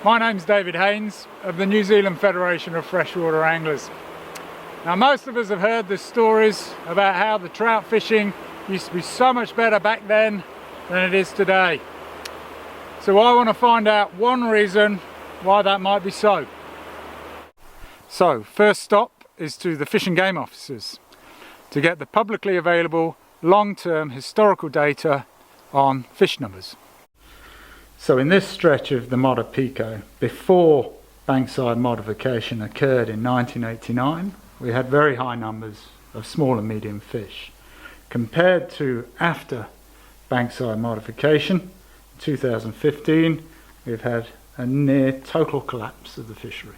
My name's David Haynes of the New Zealand Federation of Freshwater Anglers. Now, most of us have heard the stories about how the trout fishing used to be so much better back then than it is today. So I want to find out one reason why that might be so. So first stop is to the Fish and Game officers to get the publicly available long-term historical data on fish numbers. So in this stretch of the Mota Pico, before bankside modification occurred in 1989, we had very high numbers of small and medium fish. Compared to after bankside modification, in 2015, we've had a near total collapse of the fishery.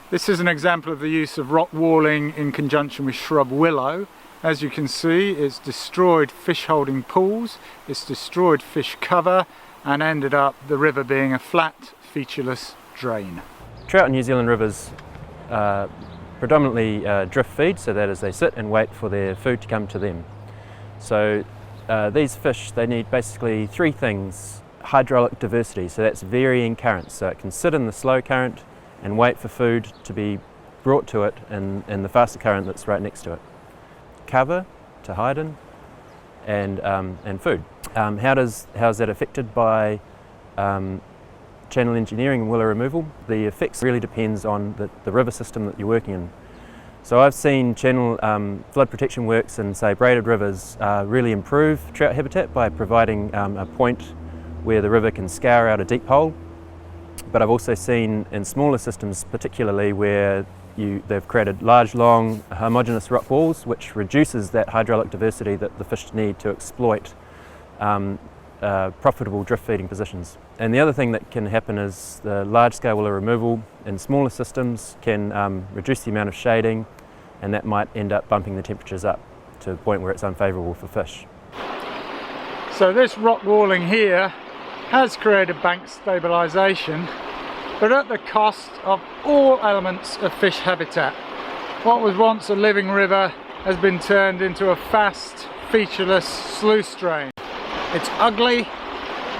This is an example of the use of rock walling in conjunction with shrub willow. As you can see, it's destroyed fish holding pools, it's destroyed fish cover, and ended up the river being a flat, featureless drain. Trout in New Zealand rivers predominantly drift feed, so that is they sit and wait for their food to come to them. So these fish, they need basically three things. Hydraulic diversity, so that's varying currents, so it can sit in the slow current and wait for food to be brought to it in the faster current that's right next to it. Cover to hide in, and food. How is that affected by channel engineering and willow removal? The effects really depends on the river system that you're working in. So I've seen channel flood protection works in, say, braided rivers really improve trout habitat by providing a point where the river can scour out a deep hole. But I've also seen in smaller systems, particularly where they've created large, long, homogeneous rock walls, which reduces that hydraulic diversity that the fish need to exploit profitable drift feeding positions. And the other thing that can happen is the large-scale willow removal in smaller systems can reduce the amount of shading, and that might end up bumping the temperatures up to a point where it's unfavourable for fish. So this rock walling here has created bank stabilisation, but at the cost of all elements of fish habitat. What was once a living river has been turned into a fast, featureless sluice drain. It's ugly.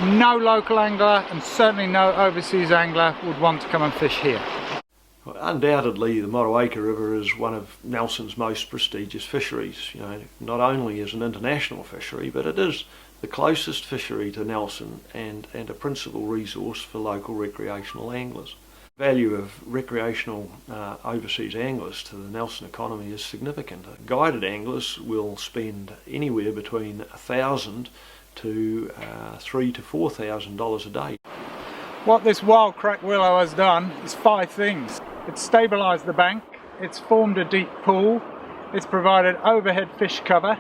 No local angler, and certainly no overseas angler, would want to come and fish here. Well, undoubtedly, the Motueka River is one of Nelson's most prestigious fisheries. You know, not only is an international fishery, but it is the closest fishery to Nelson and a principal resource for local recreational anglers. The value of recreational overseas anglers to the Nelson economy is significant. Guided anglers will spend anywhere between $1,000 to $3,000 to $4,000 a day. What this wild crack willow has done is 5 things. It's stabilised the bank, it's formed a deep pool, it's provided overhead fish cover,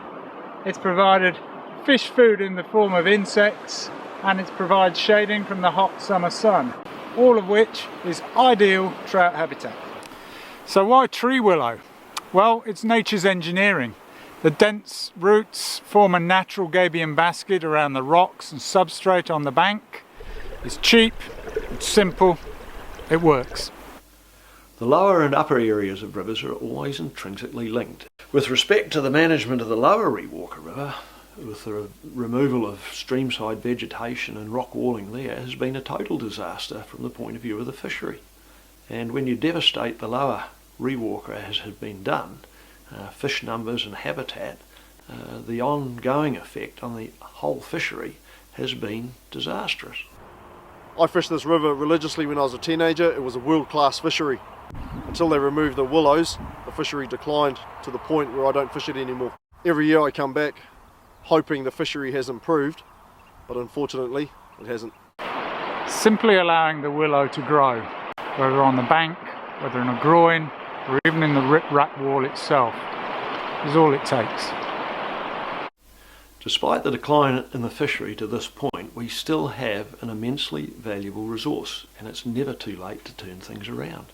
it's provided fish food in the form of insects, and it provides shading from the hot summer sun, all of which is ideal trout habitat. So why tree willow? Well, it's nature's engineering. The dense roots form a natural gabion basket around the rocks and substrate on the bank. It's cheap, it's simple, it works. The lower and upper areas of rivers are always intrinsically linked. With respect to the management of the lower Rewalker River, with the removal of streamside vegetation and rock walling there, has been a total disaster from the point of view of the fishery. And when you devastate the lower Rewalker, as has been done, fish numbers and habitat, the ongoing effect on the whole fishery has been disastrous. I fished this river religiously when I was a teenager. It was a world-class fishery. Until they removed the willows, the fishery declined to the point where I don't fish it anymore. Every year I come back hoping the fishery has improved, but unfortunately it hasn't. Simply allowing the willow to grow, whether on the bank, whether in a groin, or even in the rip-rap wall itself, is all it takes. Despite the decline in the fishery to this point, we still have an immensely valuable resource, and it's never too late to turn things around.